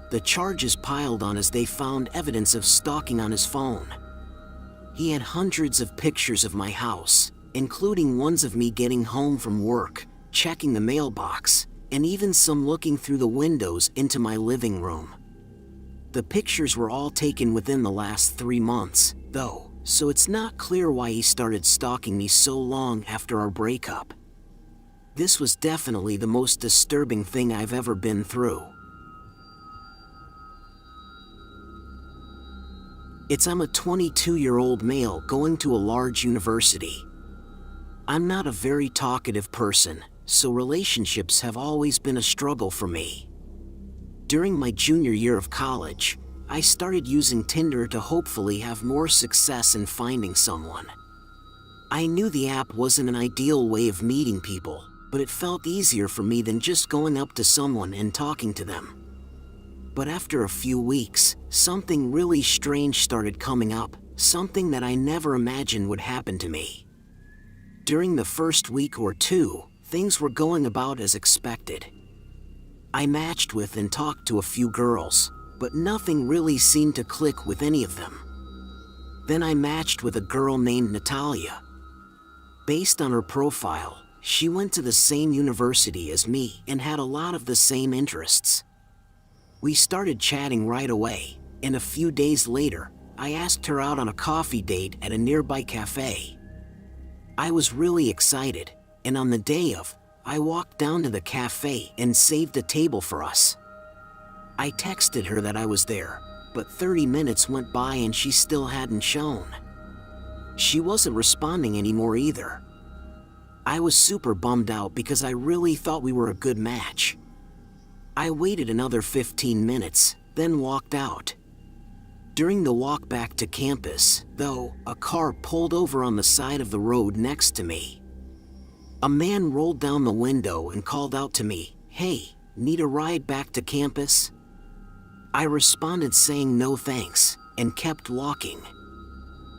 the charges piled on as they found evidence of stalking on his phone. He had hundreds of pictures of my house, including ones of me getting home from work, checking the mailbox, and even some looking through the windows into my living room. The pictures were all taken within the last 3 months, though, so it's not clear why he started stalking me so long after our breakup. This was definitely the most disturbing thing I've ever been through. I'm a 22-year-old male going to a large university. I'm not a very talkative person, so relationships have always been a struggle for me. During my junior year of college, I started using Tinder to hopefully have more success in finding someone. I knew the app wasn't an ideal way of meeting people, but it felt easier for me than just going up to someone and talking to them. But after a few weeks, something really strange started coming up, something that I never imagined would happen to me. During the first week or two, things were going about as expected. I matched with and talked to a few girls, but nothing really seemed to click with any of them. Then I matched with a girl named Natalia. Based on her profile, she went to the same university as me and had a lot of the same interests. We started chatting right away, and a few days later, I asked her out on a coffee date at a nearby cafe. I was really excited, and on the day of, I walked down to the cafe and saved a table for us. I texted her that I was there, but 30 minutes went by and she still hadn't shown. She wasn't responding anymore either. I was super bummed out because I really thought we were a good match. I waited another 15 minutes, then walked out. During the walk back to campus, though, a car pulled over on the side of the road next to me. A man rolled down the window and called out to me, "Hey, need a ride back to campus?" I responded saying no thanks, and kept walking.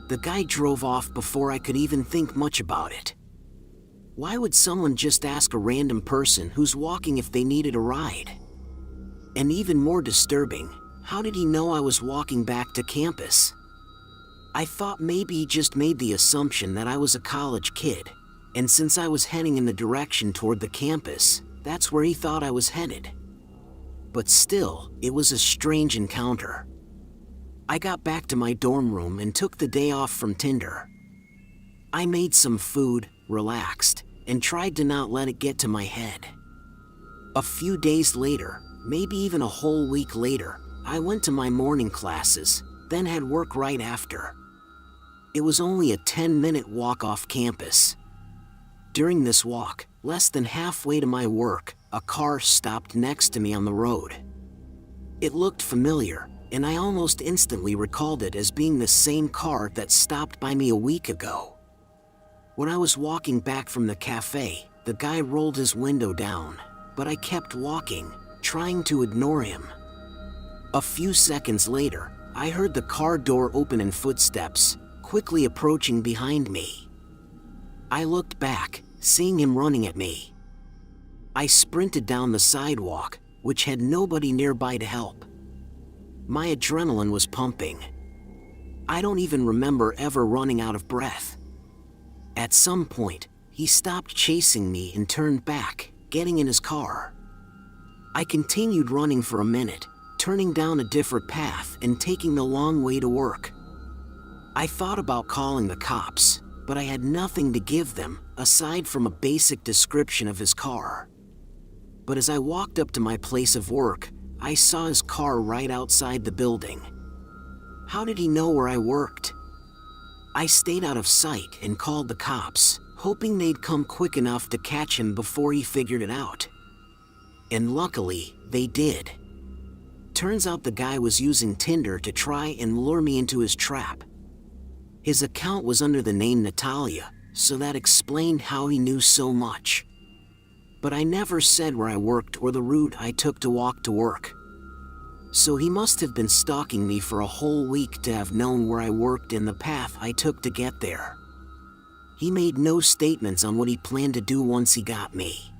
The guy drove off before I could even think much about it. Why would someone just ask a random person who's walking if they needed a ride? And even more disturbing, how did he know I was walking back to campus? I thought maybe he just made the assumption that I was a college kid, and since I was heading in the direction toward the campus, that's where he thought I was headed. But still, it was a strange encounter. I got back to my dorm room and took the day off from Tinder. I made some food, relaxed, and tried to not let it get to my head. A few days later, maybe even a whole week later, I went to my morning classes, then had work right after. It was only a 10-minute walk off campus. During this walk, less than halfway to my work, a car stopped next to me on the road. It looked familiar, and I almost instantly recalled it as being the same car that stopped by me a week ago. When I was walking back from the cafe, the guy rolled his window down, but I kept walking, trying to ignore him. A few seconds later, I heard the car door open and footsteps, quickly approaching behind me. I looked back, seeing him running at me. I sprinted down the sidewalk, which had nobody nearby to help. My adrenaline was pumping. I don't even remember ever running out of breath. At some point, he stopped chasing me and turned back, getting in his car. I continued running for a minute, turning down a different path and taking the long way to work. I thought about calling the cops, but I had nothing to give them, aside from a basic description of his car. But as I walked up to my place of work, I saw his car right outside the building. How did he know where I worked? I stayed out of sight and called the cops, hoping they'd come quick enough to catch him before he figured it out. And luckily, they did. Turns out the guy was using Tinder to try and lure me into his trap. His account was under the name Natalia, so that explained how he knew so much. But I never said where I worked or the route I took to walk to work. So he must have been stalking me for a whole week to have known where I worked and the path I took to get there. He made no statements on what he planned to do once he got me.